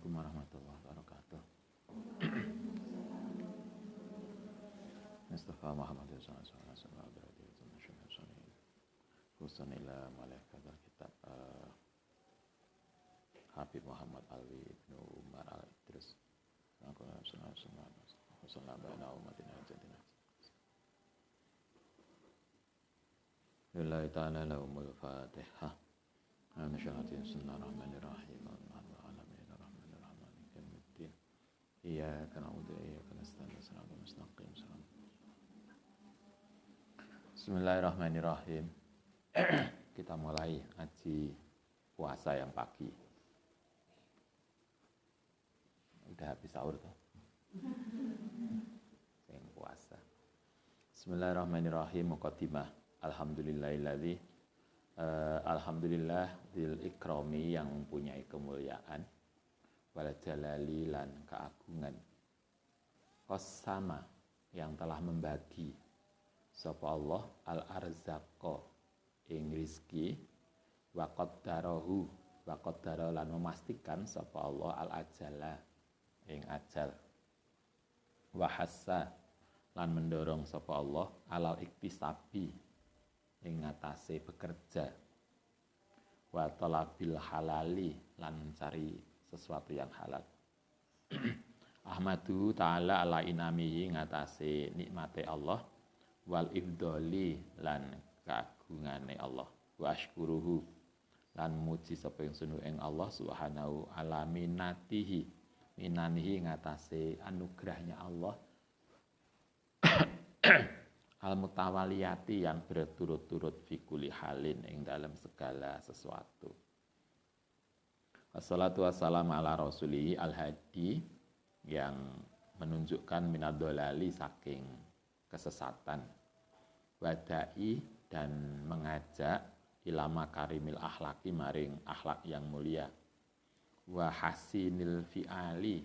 Assalamualaikum warahmatullahi wabarakatuh. Mustafa Muhammad sallallahu alaihi wasallam khususan ila malaikat kitab Habib Muhammad Alwi Ibnu Umar Al-Idris Lillahi ta'ala lahumul fatihah. Bismillahirrahmanirrahim. Iyyaka na'budu wa iyyaka nasta'in. Shiratal mustaqim. Bismillahirrahmanirrahim. Kita mulai ngaji puasa yang pagi. Udah habis sahur tuh. Yang puasa. Bismillahirrahmanirrahim. Muqaddimah. Alhamdulillahilladzi alhamdulillah dzil ikrami yang mempunyai kemuliaan wal jalali lan keagungan. Qasama yang telah membagi sapa Allah al arzaqo ing rizki wa qaddarahu wa qaddara lan memastikan sapa Allah al ajala ing ajal wa hassa lan mendorong sapa Allah alal iktisabi ing ngatasé bekerja wa talabil halali lan mencari sesuatu yang halal. Ahmadu ta'ala ala inamihi ngatasé nikmate Allah wal ifdoli lan kagungane Allah wa ashkuruhu lan muji sapa ingsun ing Allah subhanahu ala minatihi minanihi ngatasé anugerahnya Allah al mutawaliyati yang berturut-turut fi kulli halin ing dalam segala sesuatu. Wassalatu wassalamu ala rasulih al-hadi yang menunjukkan minadolali saking kesesatan wadai dan mengajak ilama karimil akhlaki maring akhlak yang mulia wa hasinil fi'ali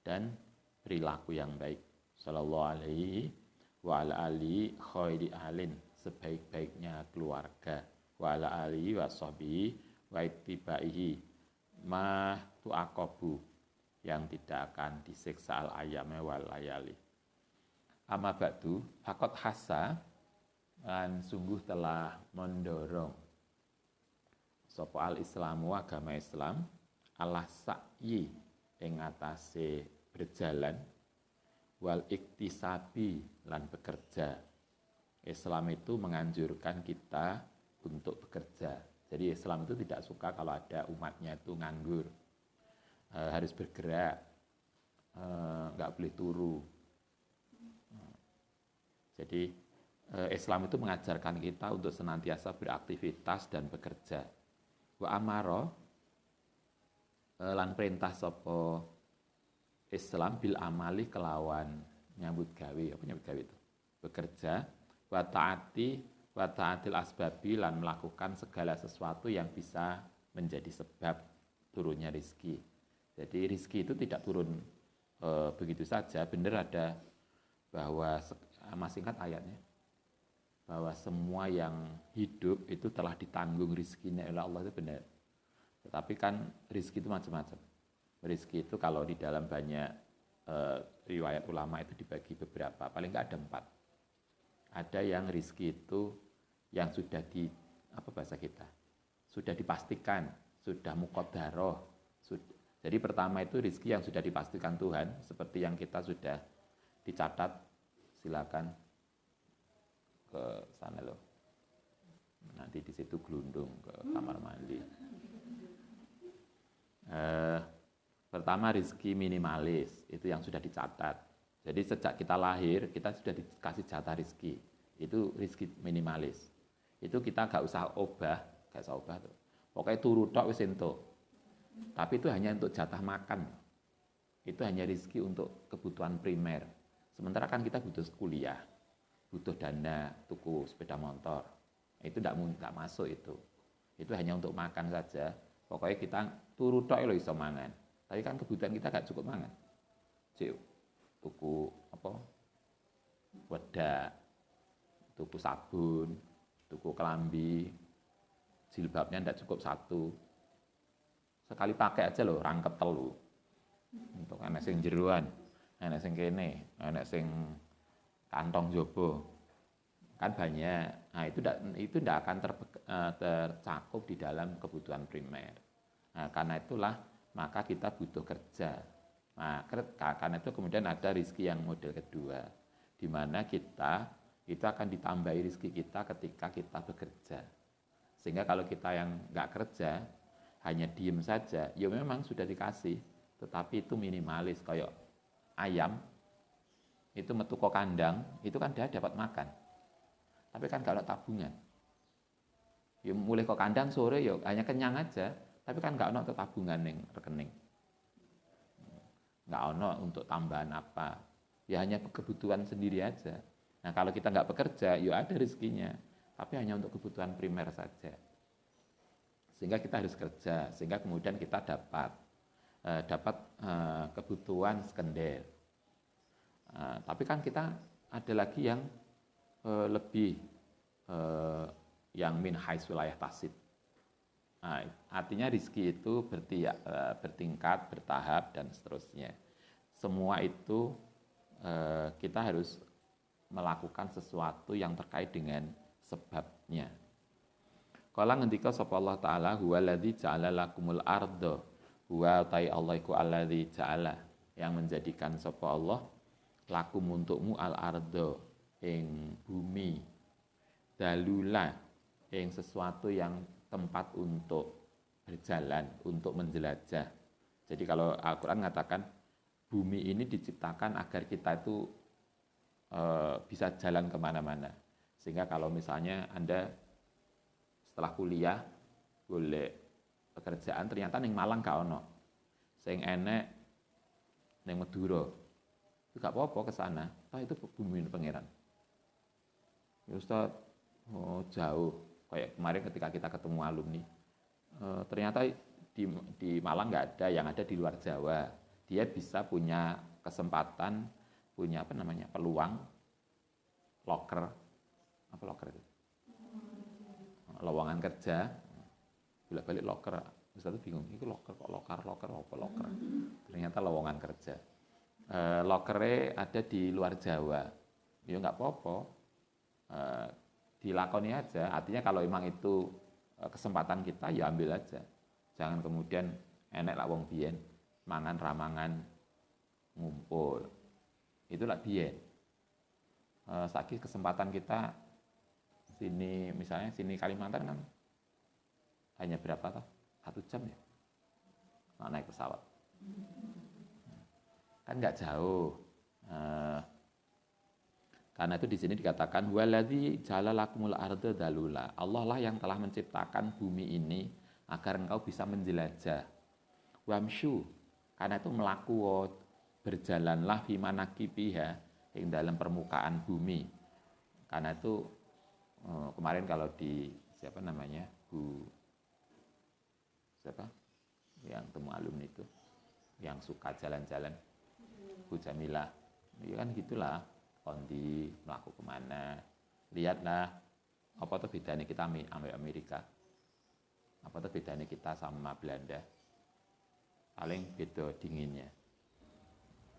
dan perilaku yang baik sallallahu alaihi wa ala ali khairi alin sebaik-baiknya keluarga wa ala ali wa sahbihi wa ittibaihi ma tuaqabu yang tidak akan disiksa al ayame wal layali. Amma ba'du faqad hasa lan sungguh telah mendorong sapa al islamu agama Islam ala sa'yi ing atase berjalan wal iktisabi lan bekerja. Islam itu menganjurkan kita untuk bekerja. Jadi Islam itu tidak suka kalau ada umatnya itu nganggur. Harus bergerak, nggak boleh turu. Jadi Islam itu mengajarkan kita untuk senantiasa beraktivitas dan bekerja. Wa amaro lan perintah sapa Islam bil amali kelawan nyambut gawe. Apa nyambut gawe itu? Bekerja wa ta'atil asbabi lan melakukan segala sesuatu yang bisa menjadi sebab turunnya rizki. Jadi rizki itu tidak turun begitu saja. Benar ada bahwa masih ingat ayatnya bahwa semua yang hidup itu telah ditanggung rizkinya oleh Allah, itu benar. Tetapi kan rizki itu macam-macam. Rizki itu kalau di dalam banyak riwayat ulama itu dibagi beberapa, paling enggak ada 4. Ada yang rizki itu yang sudah di apa bahasa kita sudah dipastikan, sudah muqaddarah. Jadi pertama itu rizki yang sudah dipastikan Tuhan, seperti yang kita sudah dicatat. Silakan ke sana loh, nanti di situ gelundung ke kamar mandi. Pertama rizki minimalis, itu yang sudah dicatat. Jadi sejak kita lahir, kita sudah dikasih jatah rizki. Itu rizki minimalis. Itu kita gak usah obah tuh. Pokoknya turu tok wis entuk. Tapi itu hanya untuk jatah makan. Itu hanya rizki untuk kebutuhan primer. Sementara kan kita butuh kuliah, butuh dana, tuku sepeda motor. Itu tidak masuk itu. Itu hanya untuk makan saja. Pokoknya kita turu tok lho iso mangan. Tapi kan kebutuhan kita gak cukup mangan. Tuku apa? Wedak, tuku sabun, tuku kelambi, jilbabnya ndak cukup 1. Sekali pakai aja loh, rangkep telu. Untuk anak sing jeruan, anak sing kene, anak sing kantong jobo. Kan banyak. Nah, itu tidak akan tercakup di dalam kebutuhan primer. Nah, karena itulah maka kita butuh kerja. Nah, karena itu kemudian ada rizki yang model kedua, di mana kita itu akan ditambahi rizki kita ketika kita bekerja. Sehingga kalau kita yang nggak kerja, hanya diem saja, ya memang sudah dikasih, tetapi itu minimalis. Kayak ayam, itu metu ke kandang, itu kan dia dapat makan. Tapi kan kalau tabungan, ya mulai ke kandang sore ya hanya kenyang aja, tapi kan nggak ono tabungan yang rekening. Nggak ono untuk tambahan apa, ya hanya kebutuhan sendiri aja. Nah kalau kita nggak bekerja, ya ada rezekinya, tapi hanya untuk kebutuhan primer saja. Sehingga kita harus kerja, sehingga kemudian kita dapat kebutuhan sekunder. Tapi kan kita ada lagi yang lebih yang min hais wilayah tasid. Nah, artinya rizki itu bertingkat, bertahap, dan seterusnya. Semua itu kita harus melakukan sesuatu yang terkait dengan sebabnya. Kala ngendika sapa Allah taala huwaladzi ja'ala lakumul arda, huwa tai Allah iku alladzi ja'ala, yang menjadikan sapa Allah lakum untukmu al arda ing bumi, dalula ing sesuatu yang tempat untuk berjalan, untuk menjelajah. Jadi kalau Al-Quran mengatakan bumi ini diciptakan agar kita itu bisa jalan kemana-mana. Sehingga kalau misalnya Anda setelah kuliah boleh pekerjaan, ternyata ning Malang gak ono, sing enek ning Madura, itu gak apa-apa ke sana. Itu bumi pangeran. Ya Ustaz, jauh. Kayak kemarin ketika kita ketemu alumni, ternyata di Malang nggak ada, yang ada di luar Jawa. Dia bisa punya kesempatan, punya peluang loker, apa loker itu? Lowongan kerja, bolak-balik loker. Ustaz tuh bingung, itu loker kok loker apa loker? Ternyata lowongan kerja. Lokernya ada di luar Jawa, ya nggak apa-apa. Dilakoni aja, artinya kalau memang itu kesempatan kita ya ambil aja, jangan kemudian enek lah wong biyen mangan ramangan ngumpul, itulah biyen. Saiki kesempatan kita sini, misalnya sini Kalimantan kan hanya berapa toh, 1 jam ya naik pesawat, kan nggak jauh. Karena itu di sini dikatakan waladzi jalalakumul arda dalula. Allah lah yang telah menciptakan bumi ini agar engkau bisa menjelajah. Wamsyu, karena itu melaku, berjalanlah fi manakibiha, yang dalam permukaan bumi. Karena itu kemarin kalau di siapa yang temu alumni itu yang suka jalan-jalan, Bu Jamilah, ya kan gitulah. Kondi melaku kemana, lihatlah apa tuh bedanya kita sama Amerika, apa tuh bedanya kita sama Belanda, paling beda dinginnya.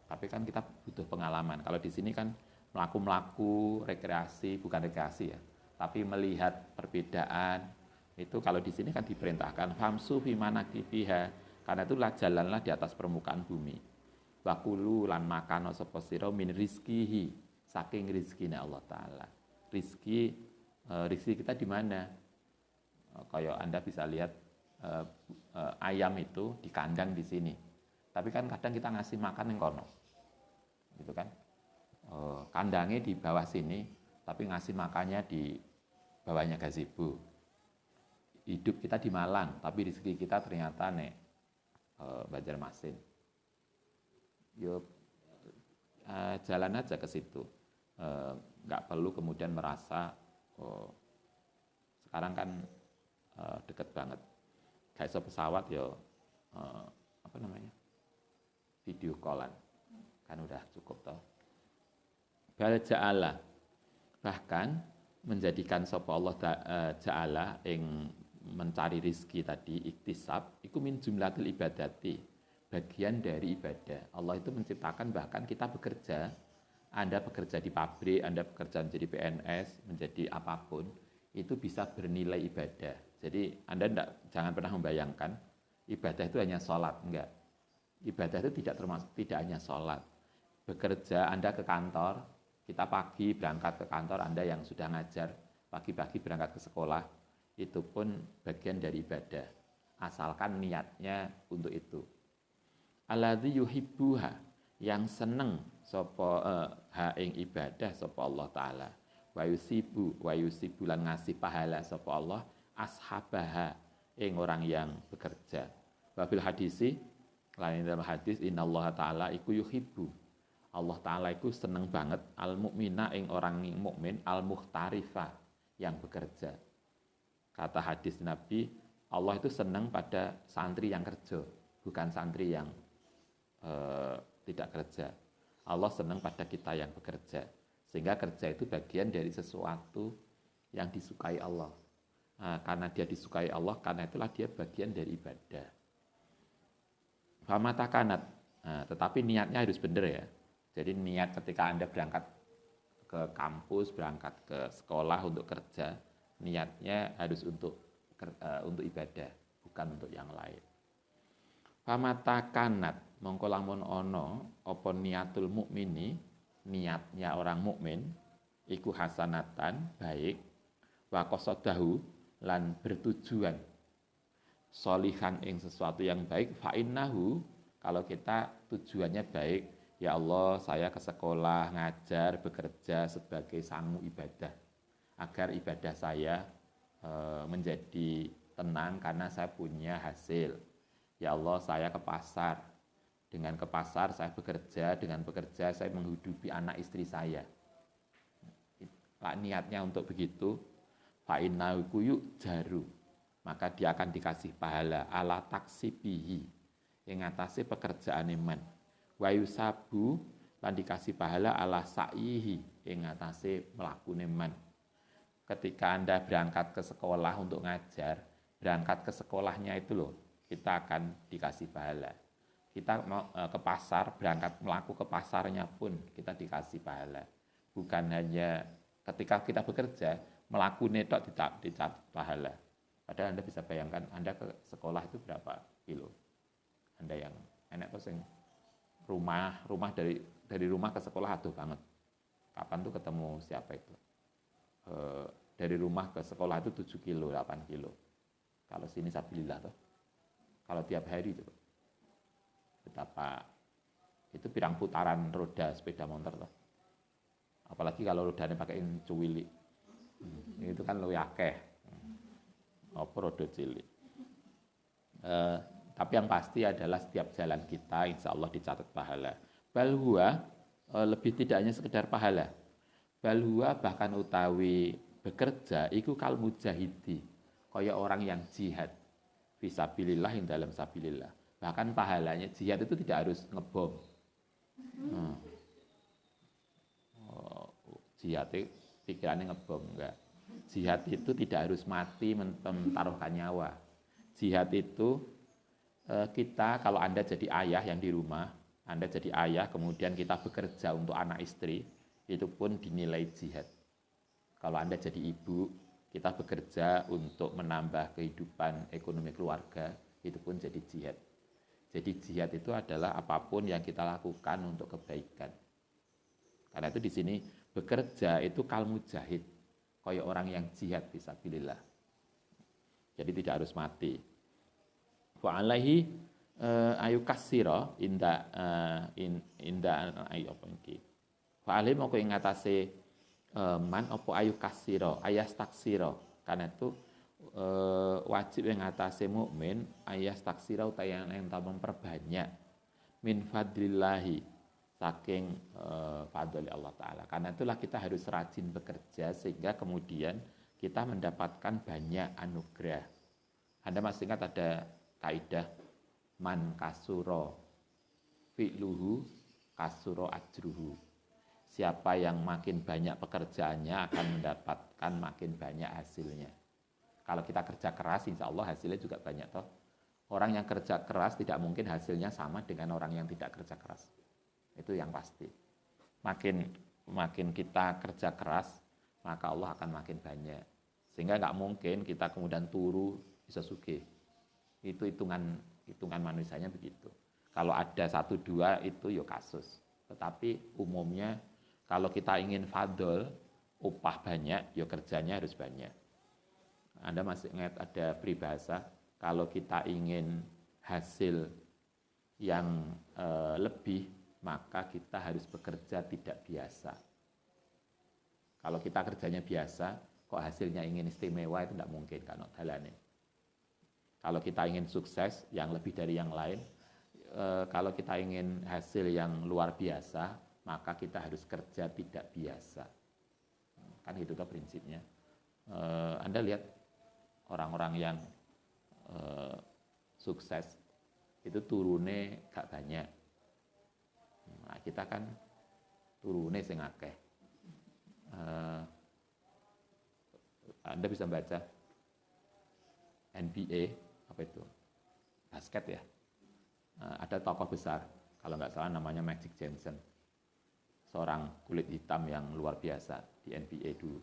Tapi kan kita butuh pengalaman. Kalau di sini kan melaku rekreasi, bukan rekreasi ya, tapi melihat perbedaan. Itu kalau di sini kan diperintahkan famsu fi manakibiha, karena itulah jalanlah di atas permukaan bumi. Wakulu lan makano sapa sira min rizkihi, saking rizkinya Allah Ta'ala. Rizki kita di mana? Kayak Anda bisa lihat ayam itu di kandang di sini. Tapi kan kadang kita ngasih makan yang kono. Gitu kan? Kandangnya di bawah sini, tapi ngasih makannya di bawahnya gazebo. Hidup kita di Malang, tapi rezeki kita ternyata nek Banjarmasin. Yo jalan aja ke situ. Nggak perlu kemudian merasa sekarang kan deket banget, gak iso pesawat ya video callan kan udah cukup toh. Bal ja'ala, bahkan menjadikan sapa Allah ja'ala ing mencari rizki tadi, iktisab iku min jumlatil ibadati, bagian dari ibadah. Allah itu menciptakan bahkan kita bekerja, Anda bekerja di pabrik, Anda bekerja menjadi PNS, menjadi apapun, itu bisa bernilai ibadah. Jadi Anda jangan pernah membayangkan ibadah itu hanya sholat, enggak. Ibadah itu tidak hanya sholat. Bekerja, Anda ke kantor, kita pagi berangkat ke kantor, Anda yang sudah ngajar, pagi-pagi berangkat ke sekolah, itu pun bagian dari ibadah. Asalkan niatnya untuk itu. Alladzi yuhibbuha, yang seneng sapa ha ing ibadah sapa Allah taala. Wa yusibu lan ngasih pahala sapa Allah ashabaha ing orang yang bekerja. Wa fil hadisi lain dalam hadis innallaha taala iku yuhibbu. Allah taala iku seneng banget al mukmina ing orang mukmin al muhtarifa yang bekerja. Kata hadis Nabi, Allah itu senang pada santri yang kerja, bukan santri yang tidak kerja. Allah senang pada kita yang bekerja. Sehingga kerja itu bagian dari sesuatu yang disukai Allah. Nah, karena dia disukai Allah, karena itulah dia bagian dari ibadah. Famata kanat. Nah, tetapi niatnya harus benar ya. Jadi niat ketika Anda berangkat ke kampus, berangkat ke sekolah untuk kerja, niatnya harus untuk ibadah, bukan untuk yang lain. Famata kanat, mongko lamun ono apa niatul mukmini, niatnya orang mukmin iku hasanatan, baik, wa qasadahu lan bertujuan solihan ing sesuatu yang baik, fa innahu, kalau kita tujuannya baik, ya Allah saya ke sekolah, ngajar, bekerja sebagai sangu ibadah, agar ibadah saya menjadi tenang karena saya punya hasil. Ya Allah saya ke pasar, dengan ke pasar saya bekerja, dengan bekerja saya menghidupi anak istri saya. Niatnya untuk begitu, fa innahu jaru, maka dia akan dikasih pahala ala taksibihi yang atase pekerjaan iman. Wa yusabu lan dikasih pahala ala sa'ihi yang atase mlakune man. Ketika Anda berangkat ke sekolah untuk ngajar, berangkat ke sekolahnya itu loh, kita akan dikasih pahala. Kita mau ke pasar, berangkat melaku ke pasarnya pun kita dikasih pahala. Bukan hanya ketika kita bekerja, melaku netok dicatat pahala. Padahal Anda bisa bayangkan, Anda ke sekolah itu berapa kilo. Anda yang enak tuh sing rumah dari rumah ke sekolah aduh banget. Kapan tuh ketemu siapa itu? Dari rumah ke sekolah itu 7 kilo, 8 kilo. Kalau sini sabilillah tuh. Kalau tiap hari itu. Betapa itu pirang putaran roda sepeda motor tuh. Apalagi kalau rodanya pakai cuwili. Itu kan luwih akeh. Apa roda cilik. Tapi yang pasti adalah setiap jalan kita insya Allah dicatat pahala. Balhua lebih tidak hanya sekedar pahala. Balhua bahkan utawi bekerja iku kal mujahidi, kaya orang yang jihad fisabilillah yang dalam sabilillah. Bahkan pahalanya jihad itu tidak harus ngebom. Jihad itu pikirannya ngebom, enggak. Jihad itu tidak harus mati mentaruhkan nyawa. Jihad itu kita, kalau Anda jadi ayah yang di rumah, Anda jadi ayah kemudian kita bekerja untuk anak istri, itu pun dinilai jihad. Kalau Anda jadi ibu, kita bekerja untuk menambah kehidupan ekonomi keluarga, itu pun jadi jihad. Jadi jihad itu adalah apapun yang kita lakukan untuk kebaikan. Karena itu di sini bekerja itu kal mujahid, kayak orang yang jihad fisabilillah. Jadi tidak harus mati. Wa alaihi ayu kasira inda ayu apa iki. Wa alaihi moko ing atase man apa ayu kasira ayas taksira, karena itu wajib yang atase mukmin ayas taksira utawa yang memperbanyak min fadlillahi saking fadli Allah taala. Karena itulah kita harus rajin bekerja sehingga kemudian kita mendapatkan banyak anugerah. Anda masih ingat ada kaidah man kasuro fi'luhu kasuro ajruhu. Siapa yang makin banyak pekerjaannya akan mendapatkan makin banyak hasilnya. Kalau kita kerja keras, insya Allah hasilnya juga banyak toh. Orang yang kerja keras tidak mungkin hasilnya sama dengan orang yang tidak kerja keras. Itu yang pasti. Makin kita kerja keras, maka Allah akan makin banyak. Sehingga nggak mungkin kita kemudian turu bisa sugih. Itu hitungan manusianya begitu. Kalau ada 1-2 itu ya kasus. Tetapi umumnya kalau kita ingin fadl, upah banyak, ya kerjanya harus banyak. Anda masih ingat ada peribahasa, kalau kita ingin hasil yang lebih, maka kita harus bekerja tidak biasa. Kalau kita kerjanya biasa, kok hasilnya ingin istimewa, itu tidak mungkin, kan dalane. Kalau kita ingin sukses yang lebih dari yang lain, kalau kita ingin hasil yang luar biasa, maka kita harus kerja tidak biasa. Kan itu tuh prinsipnya. Anda lihat orang-orang yang sukses itu turune gak banyak. Nah, kita kan turune sing akeh. Anda bisa baca NBA, apa itu? Basket ya. Ada tokoh besar, kalau nggak salah namanya Magic Johnson. Seorang kulit hitam yang luar biasa di NBA dulu.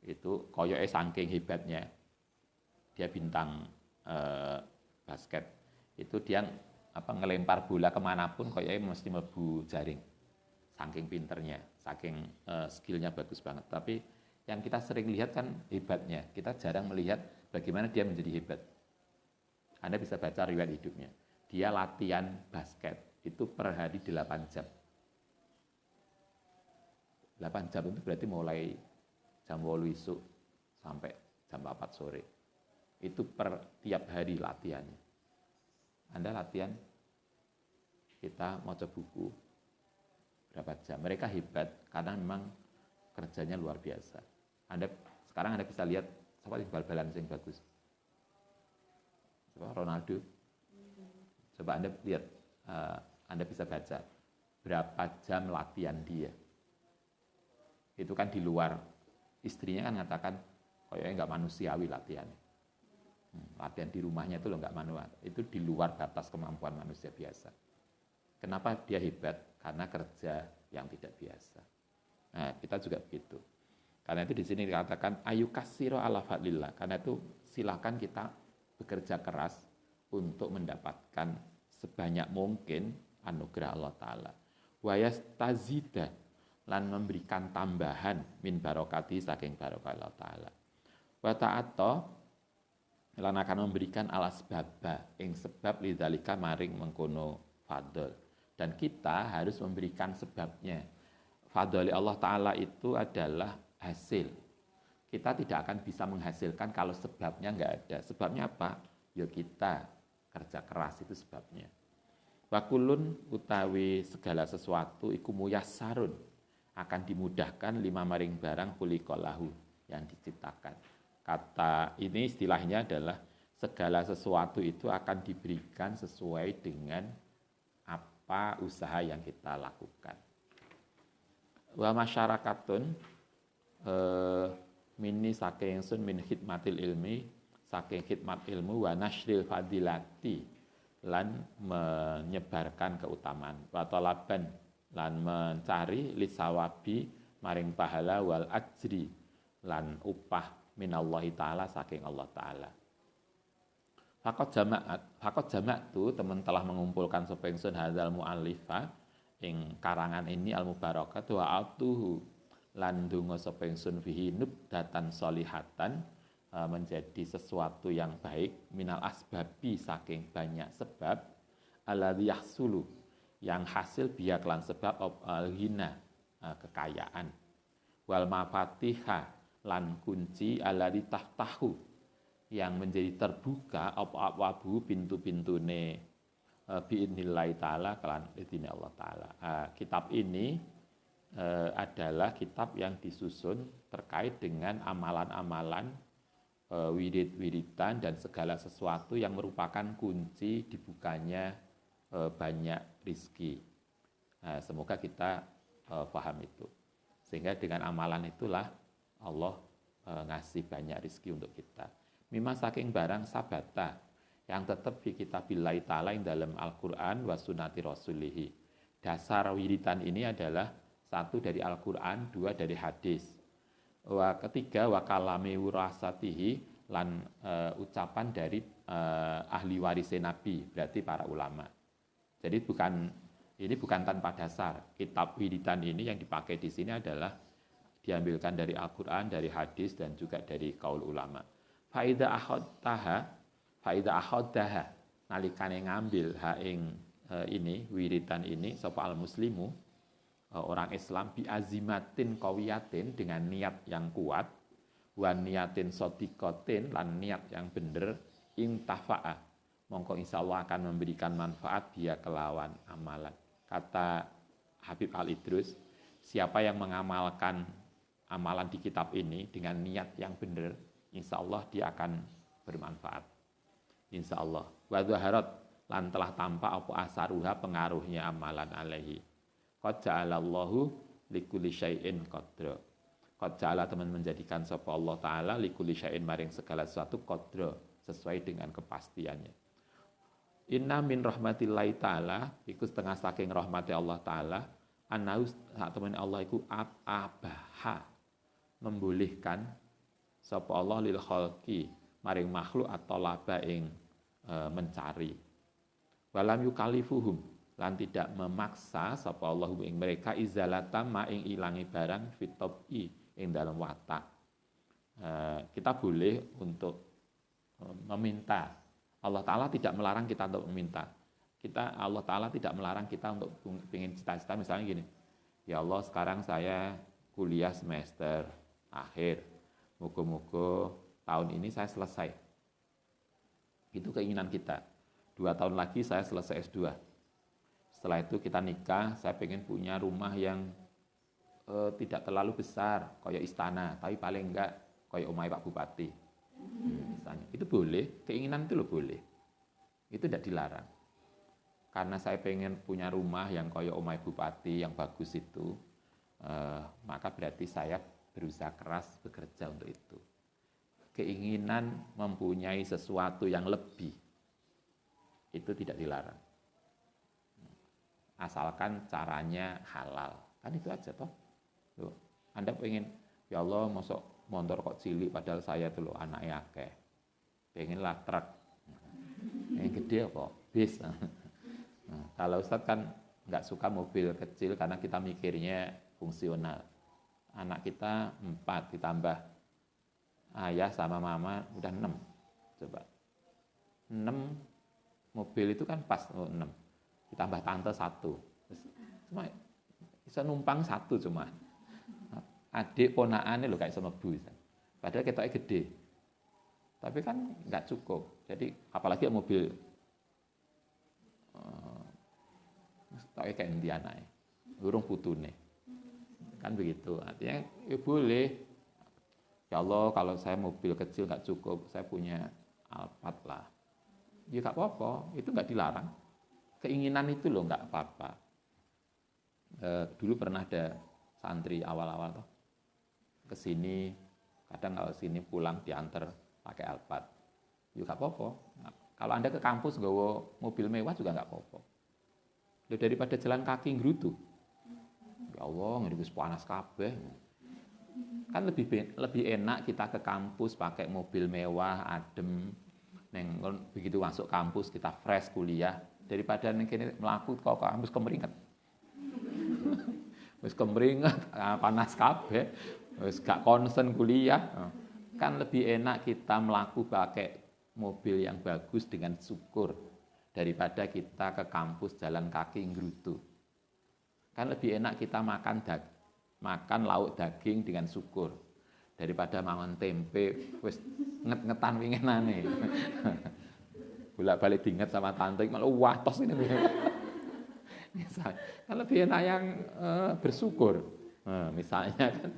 Itu koyoke saking hebatnya. Dia bintang basket. Itu dia ngelempar bola kemanapun koyoke mesti mlebu jaring. Saking pinternya, saking skillnya bagus banget. Tapi yang kita sering lihat kan hebatnya. Kita jarang melihat bagaimana dia menjadi hebat. Anda bisa baca riwayat hidupnya. Dia latihan basket itu per hari 8 jam. 8 jam itu berarti mulai jam 8 isuk sampai jam 4 sore. Itu per tiap hari latihannya. Anda latihan, kita mau coba buku, berapa jam. Mereka hebat karena memang kerjanya luar biasa. Sekarang Anda bisa lihat siapa yang bal-balan yang bagus. Coba Ronaldo. Coba Anda lihat, Anda bisa baca berapa jam latihan dia. Itu kan di luar. Istrinya kan mengatakan, kayaknya nggak manusiawi latihannya. Latihan di rumahnya itu loh nggak manual. Itu di luar batas kemampuan manusia biasa. Kenapa dia hebat? Karena kerja yang tidak biasa. Nah, kita juga begitu. Karena itu di sini dikatakan ayu kasiro ala fadlillah. Karena itu silakan kita bekerja keras untuk mendapatkan sebanyak mungkin anugerah Allah Ta'ala. Wa yastazida, lan memberikan tambahan min barokati saking barokah Allah Ta'ala. Wa ta'atta, lan akan memberikan alas baba ing sebab lidzalika maring mengkono fadl. Dan kita harus memberikan sebabnya. Fadli Allah Ta'ala itu adalah hasil. Kita tidak akan bisa menghasilkan kalau sebabnya nggak ada. Sebabnya apa? Ya kita kerja keras, itu sebabnya. Wakulun utawi segala sesuatu iku muyassarun, akan dimudahkan lima maring barang kulikolahu yang diciptakan. Kata ini istilahnya adalah segala sesuatu itu akan diberikan sesuai dengan apa usaha yang kita lakukan. Wa masyarakatun mini saking sun min khidmatil ilmi, saking khidmat ilmu, wa nashril fadilati, lan menyebarkan keutamaan, wa talaban, lan mencari lisawabi maring pahala, wal ajri, lan upah minallahi ta'ala saking Allah ta'ala. Fakot jamaat tu teman telah mengumpulkan sapa ingsun hadzal mu'allifa ing karangan ini al mubarakat wa atuhu, lan donga sapa ingsun fihi nubdatan sholihatan, menjadi sesuatu yang baik minal asbabi saking banyak sebab, alladzi yahsulu, yang hasil biya kelan sebab al-ghina, kekayaan, wal mafatiha, lan kunci alladzi taftahu, yang menjadi terbuka apa-apa pintu-pintune biidznillah ta'ala kelan idzni Allah ta'ala. Kitab ini adalah kitab yang disusun terkait dengan amalan-amalan, wirid-wiridan dan segala sesuatu yang merupakan kunci dibukanya banyak rizki. Semoga kita paham itu. Sehingga dengan amalan itulah Allah ngasih banyak rizki untuk kita. Mimma saking barang sabata, yang tetap fi kitabillahi ta'ala yang dalam Al-Quran wa sunnati rasulihi. Dasar wiridan ini adalah satu dari Al-Quran, dua dari hadis. Ketiga wa kalami wirasatihi lan ucapan dari ahli warisnya Nabi, berarti para ulama. Jadi ini bukan tanpa dasar. Kitab wiridan ini yang dipakai di sini adalah diambilkan dari Al-Quran, dari hadis, dan juga dari kaul ulama. Faida akhadaha nalikane ngambil ini wiridan ini sapa al muslimu orang Islam bi azimatin qawiyatin dengan niat yang kuat wa niyatin sadiqatin lan niat yang bener intafa'a mongko insyaallah akan memberikan manfaat dia kelawan amalan. Kata Habib Al-Idrus, siapa yang mengamalkan amalan di kitab ini dengan niat yang benar, insyaallah dia akan bermanfaat. Insyaallah. Wa zaharat lan telah tampak apa asaruha pengaruhnya amalan alaihi. Qad ja'alallahu likulli syai'in qadra. Qad ja'ala teman menjadikan sapa Allah taala likulli syai'in maring segala sesuatu qadra sesuai dengan kepastiannya. Inna min rahmatillahi ta'ala iku setengah saking rahmati Allah ta'ala annahu sak temene Allah iku abaha membolehkan sapa Allah lil khalqi maring makhluk atau laba ing mencari walam yukalifuhum lan tidak memaksa sapa Allah ing mereka izalata ma ing ilangi barang fitobi ing dalam watak. Kita boleh untuk meminta. Allah Ta'ala tidak melarang kita untuk meminta. Allah Ta'ala tidak melarang kita untuk ingin cita-cita. Misalnya gini, ya Allah sekarang saya kuliah semester akhir. Moga-moga tahun ini saya selesai. Itu keinginan kita. 2 tahun lagi saya selesai S2. Setelah itu kita nikah, saya pengen punya rumah yang tidak terlalu besar, kayak istana, tapi paling enggak kayak omah Pak Bupati. Misalnya, itu boleh, keinginan itu loh boleh, itu tidak dilarang. Karena saya pengen punya rumah yang kayak omah bupati yang bagus itu, maka berarti saya berusaha keras bekerja untuk itu. Keinginan mempunyai sesuatu yang lebih, itu tidak dilarang. Asalkan caranya halal, kan itu aja toh. Loh, Anda pengen, ya Allah masuk motor kok cilik padahal saya tuh loh anaknya akeh. Pengenlah truk. Yang gede apa? Bis. Nah, kalau Ustadz kan nggak suka mobil kecil karena kita mikirnya fungsional. Anak kita 4 ditambah ayah sama mama udah 6. Coba. 6 mobil itu kan pas 6. Ditambah tante 1. Cuma bisa numpang 1 cuma. Adik ponakannya loh kayak sama bu, padahal ketoknya gede, tapi kan nggak cukup. Jadi apalagi mobil, ketoknya kayak nanti anaknya, burung putune, kan begitu. Artinya ya boleh. Ya Allah kalau saya mobil kecil nggak cukup, saya punya Alphard lah. Ya nggak apa-apa, itu nggak dilarang. Keinginan itu loh nggak apa-apa. Dulu pernah ada santri awal-awal tuh. Kesini, kadang kalau sini pulang diantar pakai Alphard, juga apa-apa. Nah, kalau Anda ke kampus nggawa mobil mewah juga nggak apa-apa. Daripada jalan kaki ngrutu, ya Allah ngerikus panas kabeh. Kan lebih enak kita ke kampus pakai mobil mewah, adem, begitu masuk kampus kita fresh kuliah daripada kene mlaku kok kampus kemeringat. Wis kemeringat, panas kabeh. Wis gak konsen kuliah, kan lebih enak kita melaku pakai mobil yang bagus dengan syukur daripada kita ke kampus jalan kaki ngrutu. Kan lebih enak kita makan lauk daging dengan syukur daripada mangan tempe wis nget-ngetan winginane. Bolak-balik diinget sama tante malah watos ini. Misalnya, kan lebih enak yang bersyukur. Misalnya kan.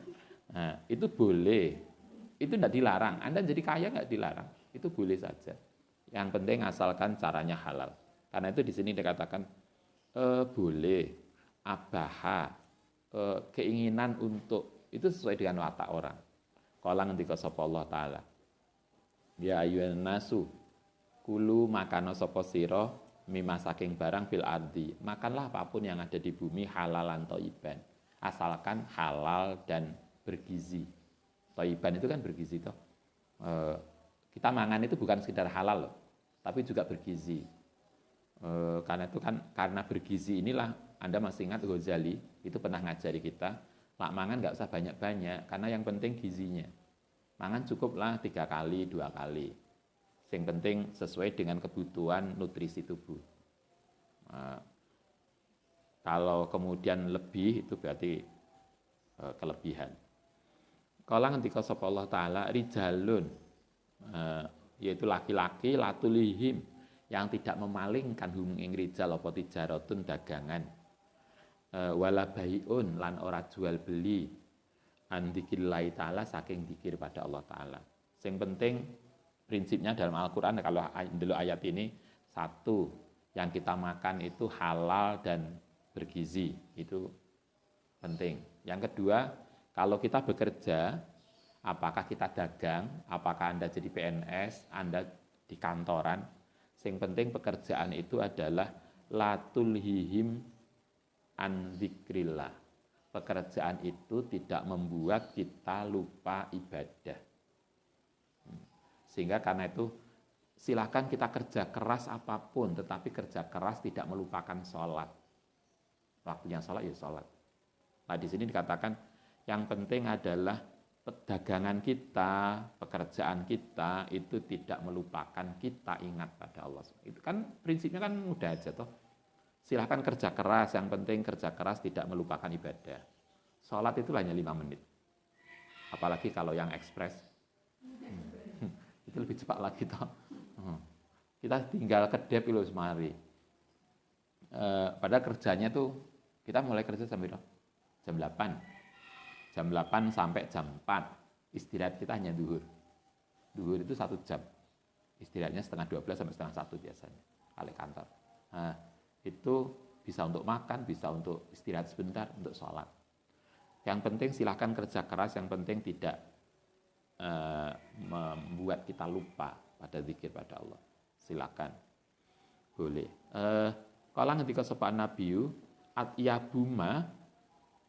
Nah, itu boleh, itu tidak dilarang. Anda jadi kaya nggak dilarang, itu boleh saja. Yang penting asalkan caranya halal. Karena itu di sini dikatakan boleh, abaha, keinginan untuk itu sesuai dengan watak orang. Qala ngendika sapa Allah taala. Ya ayyuhan nasu, Kulu makano sapa sira mimma saking barang fil ardi. Makanlah apapun yang ada di bumi halalan thayyiban. Asalkan halal dan bergizi. Thayyiban itu kan bergizi toh. Kita mangan itu bukan sekedar halal loh, tapi juga bergizi. Karena itu kan karena bergizi inilah Anda masih ingat Ghazali itu pernah ngajari kita, lak mangan nggak usah banyak-banyak karena yang penting gizinya. Mangan cukuplah 3 kali, 2 kali. Yang penting sesuai dengan kebutuhan nutrisi tubuh. Kalau kemudian lebih itu berarti kelebihan. Kala ngendika sapa Allah taala rijalun yaitu laki-laki latulihim yang tidak memalingkan hum ing rijal apa tijaratun dagangan wala baiun lan ora jual beli an dzikrillahi taala saking dzikir pada Allah taala. Sing penting prinsipnya dalam Al-Qur'an kalau dulu ayat ini satu yang kita makan itu halal dan bergizi, itu penting. Yang kedua, kalau kita bekerja, apakah kita dagang, apakah Anda jadi PNS, Anda di kantoran, yang penting pekerjaan itu adalah latulhihim an dzikrillah. Pekerjaan itu tidak membuat kita lupa ibadah. Sehingga karena itu silakan kita kerja keras apapun, tetapi kerja keras tidak melupakan sholat. Waktunya sholat ya sholat. Nah di sini dikatakan yang penting adalah dagangan kita, pekerjaan kita itu tidak melupakan kita ingat pada Allah. Itu kan prinsipnya kan mudah aja toh. Silahkan kerja keras, yang penting kerja keras tidak melupakan ibadah. Sholat itu hanya 5 menit. Apalagi kalau yang ekspres, itu lebih cepat lagi toh. Kita tinggal kedep itu semari. Padahal kerjanya tuh kita mulai kerja sampai jam 8. Jam 8 sampai jam 4. Istirahat kita hanya duhur. Duhur itu 1 jam. Istirahatnya setengah 12 sampai setengah 1 biasanya. Kali kantor. Nah, itu bisa untuk makan, bisa untuk istirahat sebentar, untuk sholat. Yang penting silahkan kerja keras, yang penting tidak membuat kita lupa pada zikir pada Allah. Silakan. Boleh. Kala ngendika sapa nabiyu atyabuma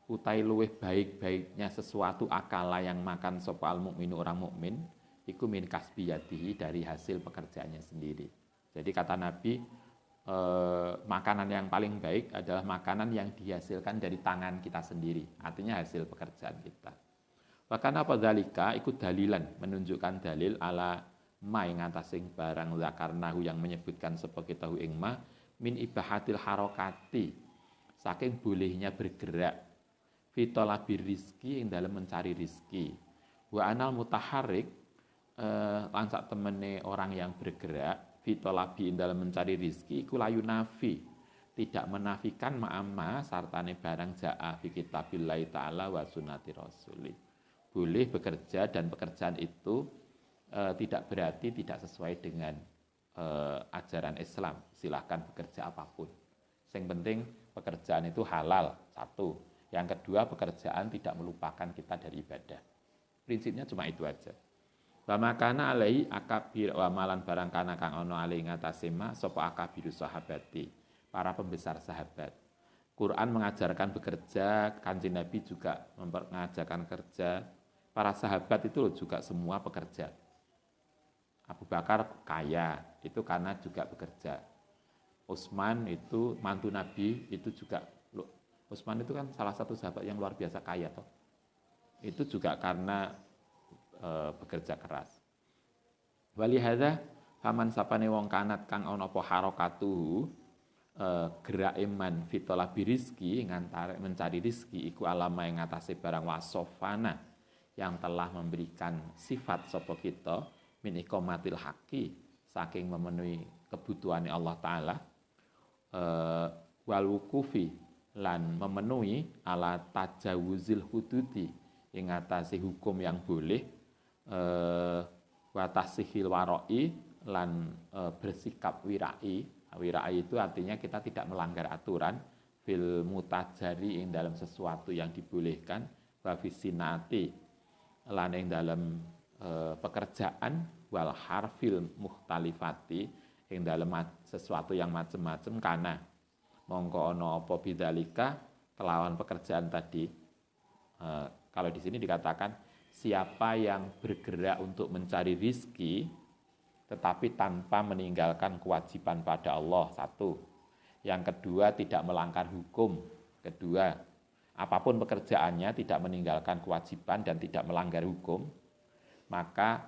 utai luweh baik-baiknya sesuatu akala yang makan sapa al mukminu orang mukmin iku min kasbiyatihi dari hasil pekerjaannya sendiri. Jadi kata Nabi makanan yang paling baik adalah makanan yang dihasilkan dari tangan kita sendiri, artinya hasil pekerjaan kita. Bahkan apa dalika ikut dalilan, menunjukkan dalil ala ma ing atasing barang zakarnahu yang menyebutkan sapa kita ing ma min ibahatil harokati saking bolehnya bergerak fitolabir rizki yang dalam mencari rizki wa anal mutaharik lan sak temene orang yang bergerak fitolabi dalam mencari rizki iku layu nafi tidak menafikan ma'amma sartane barang ja'a fi kitabillahi ta'ala wa sunnati rasuli. Boleh bekerja dan pekerjaan itu tidak berarti tidak sesuai dengan ajaran Islam. Silahkan bekerja apapun. Yang penting pekerjaan itu halal, satu. Yang kedua pekerjaan tidak melupakan kita dari ibadah. Prinsipnya cuma itu aja. Wa makana alaihi akabir wa malan barang kana kang ana alaihi ngatasé ma sapa akabiru sahabati, para pembesar sahabat. Quran mengajarkan bekerja, Kanjeng Nabi juga mengajarkan kerja. Para sahabat itu juga semua pekerja. Abu Bakar kaya, itu karena juga bekerja. Utsman itu mantu Nabi, itu juga Utsman itu kan salah satu sahabat yang luar biasa kaya toh. Itu juga karena bekerja keras. Walihada faman sapane wong kanat kang ana apa harokatuhu gerak iman fitolabi rizki ngantare mencari rizki iku alama yang ngatasi barang wasofana yang telah memberikan sifat sapa kita min iqamatil haqi saking memenuhi kebutuhannya Allah taala wal wukufi lan memenuhi ala tajawuzil hududi ing ngatasi hukum yang boleh wa tasihil warai lan bersikap wirai. Wirai itu artinya kita tidak melanggar aturan fil mutajari ing dalam sesuatu yang dibolehkan wa fisinati lan ing dalam pekerjaan wal harfil mukhtalifati ing dalem sesuatu yang macam-macam kana mongko ana apa bidzalika kelawan pekerjaan tadi. Kalau di sini dikatakan siapa yang bergerak untuk mencari rizki tetapi tanpa meninggalkan kewajiban pada Allah, satu. Yang kedua, tidak melanggar hukum. Kedua, apapun pekerjaannya tidak meninggalkan kewajiban dan tidak melanggar hukum, maka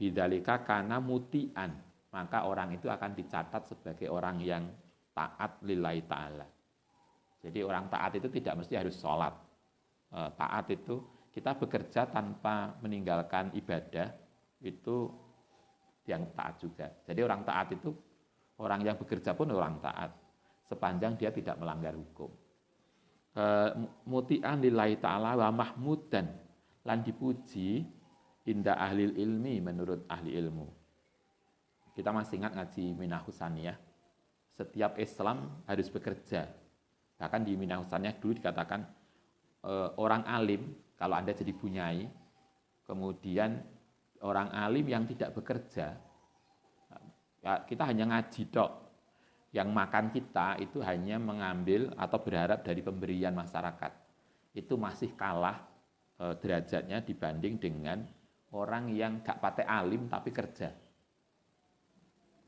bidzalika kana mutian, maka orang itu akan dicatat sebagai orang yang taat lillahi ta'ala. Jadi orang taat itu tidak mesti harus sholat. Taat itu kita bekerja tanpa meninggalkan ibadah, itu yang taat juga. Jadi orang taat itu, orang yang bekerja pun orang taat, sepanjang dia tidak melanggar hukum. Muti'an lillahi ta'ala wa mahmudan, lan dipuji inda ahli ilmi, menurut ahli ilmu. Kita masih ingat ngaji Minahus Saniyah, setiap Islam harus bekerja. Bahkan di Minahus Saniyah dulu dikatakan orang alim, kalau Anda jadi bunyai, kemudian orang alim yang tidak bekerja, ya kita hanya ngaji dok, yang makan kita itu hanya mengambil atau berharap dari pemberian masyarakat, itu masih kalah derajatnya dibanding dengan orang yang gak patek alim tapi kerja.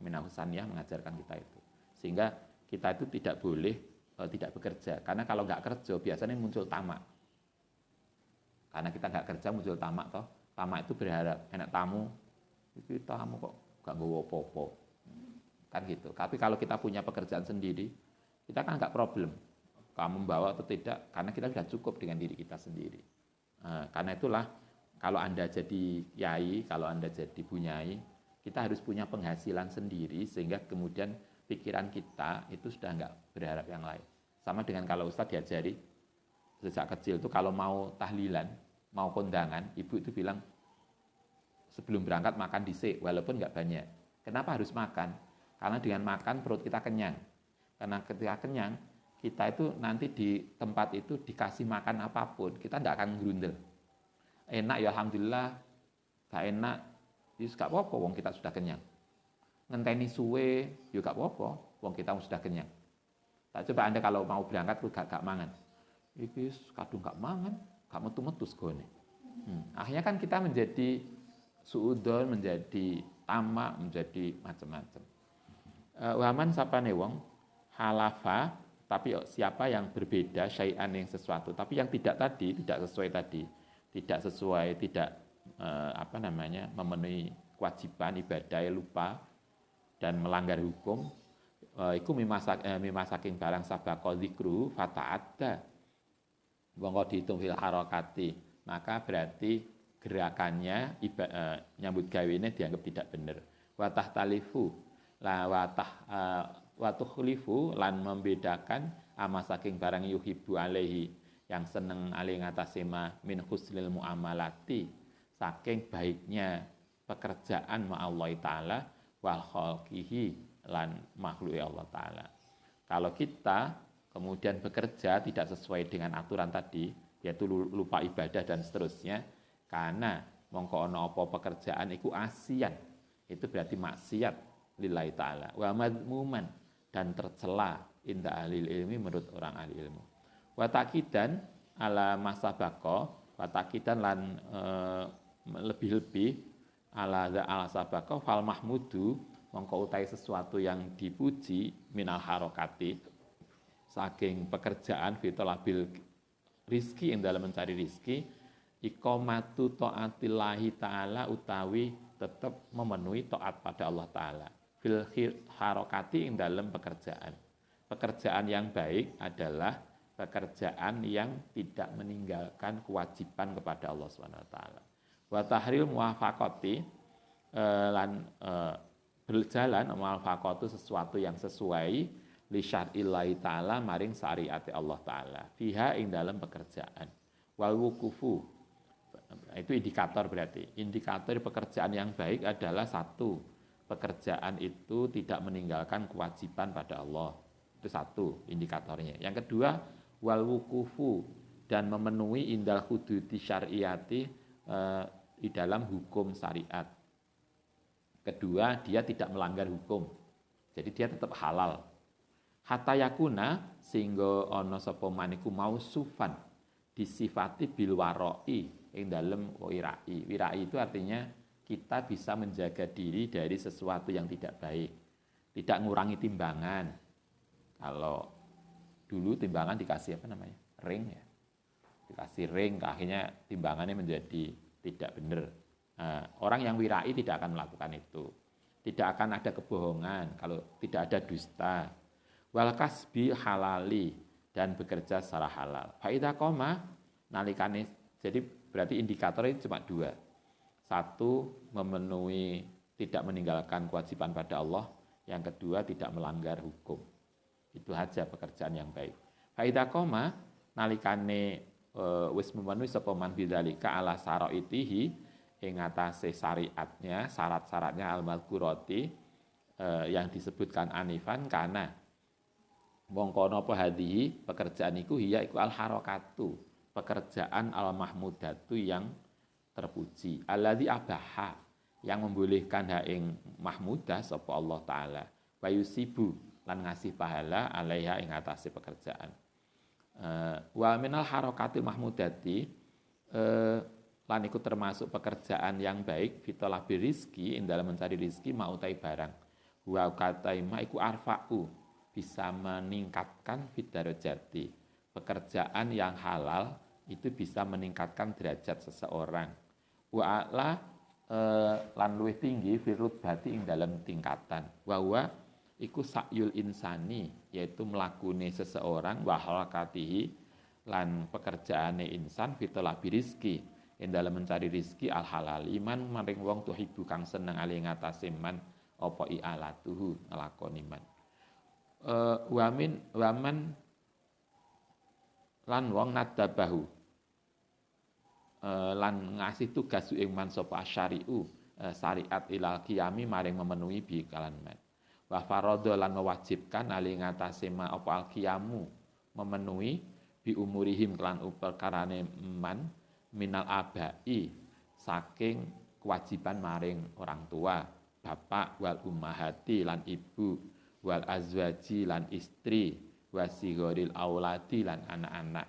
Minahus Saniyah mengajarkan kita itu, sehingga kita itu tidak boleh tidak bekerja, karena kalau nggak kerja biasanya muncul tamak. Karena kita nggak kerja muncul tamak toh. Tamak itu berharap enak tamu, itu tamu kok nggak bawa popo, kan gitu. Tapi kalau kita punya pekerjaan sendiri, kita kan nggak problem kamu membawa atau tidak, karena kita sudah cukup dengan diri kita sendiri. Karena itulah kalau Anda jadi kiai, kalau Anda jadi bunyai, kita harus punya penghasilan sendiri, sehingga kemudian pikiran kita itu sudah nggak berharap yang lain. Sama dengan kalau Ustadz diajari sejak kecil itu kalau mau tahlilan, mau kondangan, ibu itu bilang sebelum berangkat makan dhisik, walaupun nggak banyak. Kenapa harus makan? Karena dengan makan perut kita kenyang. Karena ketika kenyang, kita itu nanti di tempat itu dikasih makan apapun, kita nggak akan gerundel. Enak ya alhamdulillah, gak enak, ya gak apa-apa, wong kita sudah kenyang. Ngenteni suwe, ya gak apa-apa, wong kita sudah kenyang. Tak coba Anda kalau mau berangkat lu gak mangan. Iki kadung gak mangan, gak metu-metu segone. Akhirnya kan kita menjadi suudon, menjadi tamak, menjadi macam-macam. Waman sapane wong halafa, tapi siapa yang berbeda syai'an yang sesuatu, tapi yang tidak tadi, tidak sesuai tadi, tidak sesuai, tidak memenuhi kewajiban ibadah, lupa dan melanggar hukum, iku mimasaking barang sabaqo zikru fata'adda, mongko dihitung fil harakati, maka berarti gerakannya nyambut gawene dianggap tidak benar. Watah talifu la watukhlifu lan membedakan amasaking barang yuhibbu alaihi, yang seneng alih ngatasema min husnil muamalati, saking baiknya pekerjaan ma'allahi ta'ala wal khalqihi lan makhluk Allah ta'ala. Kalau kita kemudian bekerja tidak sesuai dengan aturan tadi, yaitu lupa ibadah dan seterusnya, karena mongko ana apa pekerjaan iku asian, itu berarti maksiat lillahi ta'ala, wa madmuman, dan tercela inda ahli ilmi, menurut orang ahli ilmu. Wa takidan ala masabaqo, wa takidan lan lebih-lebih ala sabaqo fal mahmudu, mongko utai sesuatu yang dipuji minal harokati, saking pekerjaan fitolabil rizki, yang dalam mencari rizki, iqamatu ta'atillahi ta'ala, utawi tetap memenuhi taat pada Allah ta'ala, fil harokati, yang dalam pekerjaan. Pekerjaan yang baik adalah pekerjaan yang tidak meninggalkan kewajiban kepada Allah SWT. Wa tahril muwafaqati, lan berjalan muwafaqatu sesuatu yang sesuai li syar'illahi ta'ala, maring syariat Allah ta'ala, fiha ing dalam pekerjaan. Wal wukufu, itu indikator, berarti indikator pekerjaan yang baik adalah satu, pekerjaan itu tidak meninggalkan kewajiban pada Allah. Itu satu indikatornya. Yang kedua, wal wukufu, dan memenuhi indal hududi syariati, di dalam hukum syariat. Kedua, dia tidak melanggar hukum. Jadi dia tetap halal. Hatta yakuna sehingga ana sapa maniku mausufan disifati bil waroi ing dalem wirai. Wirai itu artinya kita bisa menjaga diri dari sesuatu yang tidak baik. Tidak ngurangi timbangan. Kalau dulu timbangan dikasih apa namanya? Ring ya. Dikasih ring, akhirnya timbangannya menjadi tidak benar. Nah, orang yang wirai tidak akan melakukan itu. Tidak akan ada kebohongan, kalau tidak ada dusta. Wal kasbi halali, dan bekerja secara halal. Faida koma nalikane, jadi berarti indikatornya cuma dua. Satu, memenuhi tidak meninggalkan kewajiban pada Allah. Yang kedua, tidak melanggar hukum. Itu saja pekerjaan yang baik. Faida koma nalikane wis memenuhi sapa man bidzalika ala saraitihi ing atase syariatnya, syarat-syaratnya al-mazkurati yang disebutkan anifan karena mongko napa hadhihi pekerjaan iku hiya iku al-harakatu, pekerjaan al-mahmudatu yang terpuji, alladzi abaha yang membolehkan ha ing mahmudah sapa Allah taala, wa yusibu lan ngasih pahala alaiha ing atase pekerjaan. Wa minal harakatil mahmudati lan iku termasuk pekerjaan yang baik fitolabi rizki ing dalam mencari rizki mautai barang wa kataima iku arfa'u bisa meningkatkan fidarajati. Pekerjaan yang halal itu bisa meningkatkan derajat seseorang. Wa ala lan luwih tinggi firut bati ing dalam tingkatan. Wa iku sa'yul insani, yaitu melakune seseorang wa halakatihi lan pekerjaane insan fitolabi rizki ing dalam mencari rizki al halal iman maring wong tuhibu kang seneng ali ngatasé man apa i'alatuhu nglakoni man. Waman lan wong nadabahu lan ngasih tugas ing man sapa syari'u syariat ilal qiyami maring memenuhi bi kalan man. Wa faradha lan mewajibkan ali ngatasé ma apa al-qiyamu memenuhi bi umurihim kelan perkarane man minal abai saking kewajiban maring orang tua, bapak wal ummahati lan ibu, wal azwaji lan istri, wasigoril auladi lan anak-anak.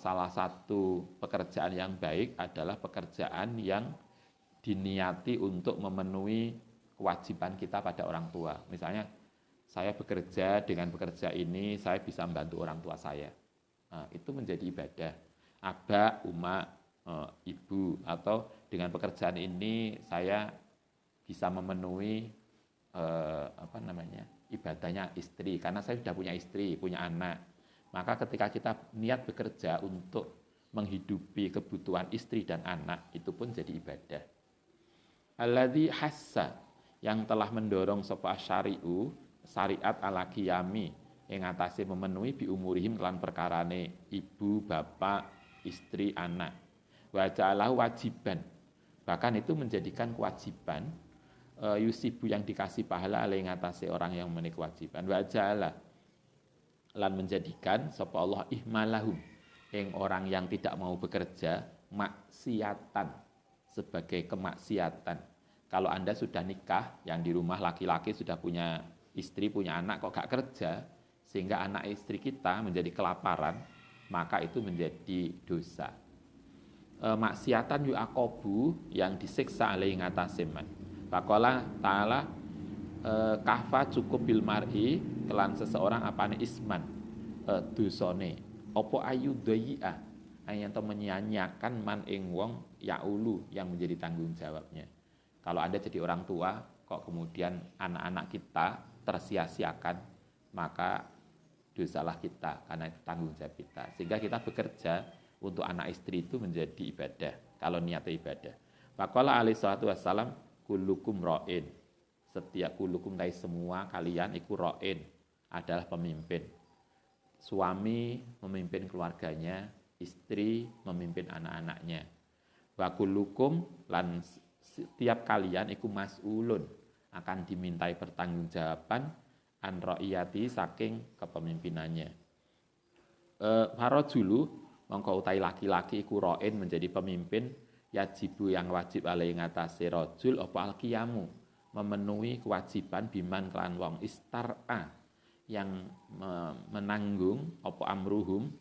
Salah satu pekerjaan yang baik adalah pekerjaan yang diniati untuk memenuhi kewajiban kita pada orang tua. Misalnya, saya bekerja, dengan bekerja ini saya bisa membantu orang tua saya. Nah, itu menjadi ibadah. Aba, uma, ibu, atau dengan pekerjaan ini saya bisa memenuhi ibadahnya istri, karena saya sudah punya istri, punya anak. Maka ketika kita niat bekerja untuk menghidupi kebutuhan istri dan anak, itu pun jadi ibadah. Alladzi hassa, yang telah mendorong sapa syari'u syariat ala qiyami ing atase memenuhi bi umurihim lan perkarane ibu, bapak, istri, anak. Wa ja'alahu wajiban. Bahkan itu menjadikan kewajiban yusibu yang dikasih pahala ing atase orang yang memenuhi kewajiban. Wa ja'ala lan menjadikan sapa Allah ihmalahum ing orang yang tidak mau bekerja maksiatan sebagai kemaksiatan. Kalau Anda sudah nikah, yang di rumah laki-laki sudah punya istri, punya anak, kok gak kerja, sehingga anak istri kita menjadi kelaparan, maka itu menjadi dosa. Maksiatan yu'aqobu yang disiksa alaihi ngataseman. Faqala ta'ala kahfa cukup bil mar'i kelan seseorang apane isman dosane. Apa ayu dhayi'ah yang menyia-nyiakan man ing wong yaulu yang menjadi tanggung jawabnya. Kalau Anda jadi orang tua, kok kemudian anak-anak kita tersia-siakan, maka dosalah kita, karena itu tanggung jawab kita. Sehingga kita bekerja untuk anak istri itu menjadi ibadah, kalau niatnya ibadah. Faqala alaihi salatu wassalam, kullukum ra'in. Setiap kullukum dari semua kalian iku ra'in, adalah pemimpin. Suami memimpin keluarganya, istri memimpin anak-anaknya. Wa kullukum lan setiap kalian iku mas'ulun akan dimintai pertanggungjawaban an ra'iyati saking kepemimpinannya. Farajulu mongko utai laki-laki iku ra'in menjadi pemimpin yajibu yang wajib alai ngatasi rajul apa al-qiyamu memenuhi kewajiban biman kelan wong istar'a yang menanggung apa amruhum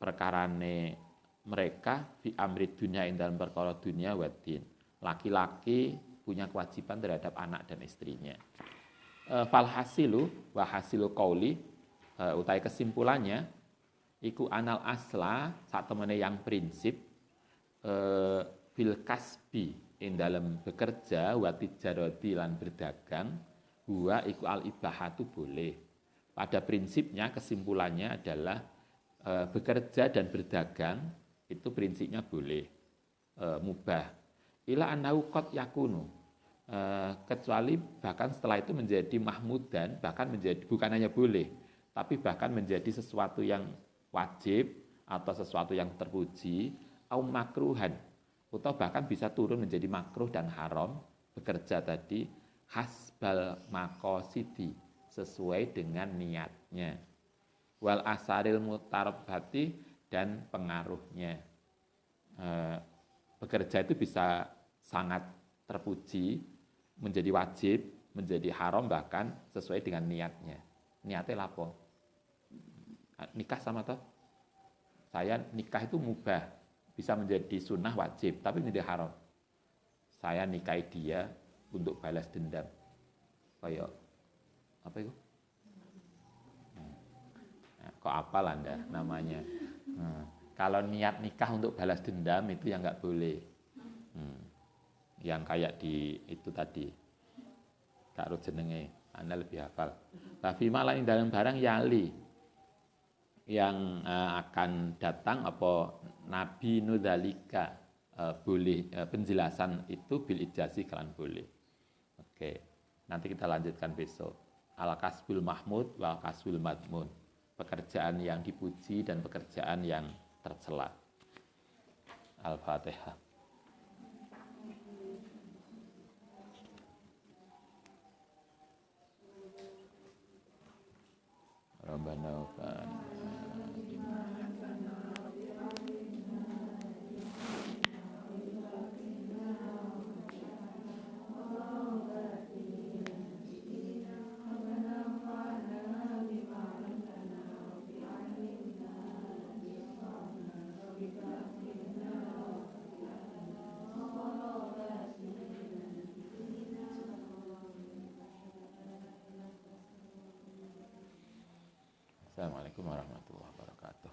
perkarane mereka fi amri dunia ing dalam perkara dunia wadin. Laki-laki punya kewajiban terhadap anak dan istrinya. Falhasilu wa hasilu qauli utai kesimpulannya iku anal asla sak temene yang prinsip bil kasbi ing dalam bekerja wa tijarati lan berdagang huwa iku al ibahatu boleh. Pada prinsipnya kesimpulannya adalah bekerja dan berdagang itu prinsipnya boleh, mubah. Ila annahu qad yakunu kecuali bahkan setelah itu menjadi mahmudan, bahkan menjadi bukan hanya boleh, tapi bahkan menjadi sesuatu yang wajib atau sesuatu yang terpuji, au makruhan, atau bahkan bisa turun menjadi makruh dan haram bekerja tadi hasbal maqasidi sesuai dengan niatnya. Wal asaril mutarabati dan pengaruhnya. Bekerja itu bisa sangat terpuji, menjadi wajib, menjadi haram bahkan sesuai dengan niatnya. Niatnya lapo? Nikah sama toh? Saya nikah itu mubah, bisa menjadi sunnah wajib, tapi menjadi haram. Saya nikahi dia untuk balas dendam. Kayak apa itu? Kok apal Anda namanya? Kalau niat nikah untuk balas dendam itu yang nggak boleh. Yang kayak di itu tadi Kak Rut jenenge Anda lebih hafal. Tapi malah dalam barang yali yang akan datang apa Nabi Nudzalika boleh penjelasan itu bil ijazih kalian boleh. Oke, nanti kita lanjutkan besok. Al kasbul mahmud wal kasbul madmun. Pekerjaan yang dipuji dan pekerjaan yang tercela. Al-Fatihah. Rabbana wa Assalamualaikum warahmatullahi wabarakatuh.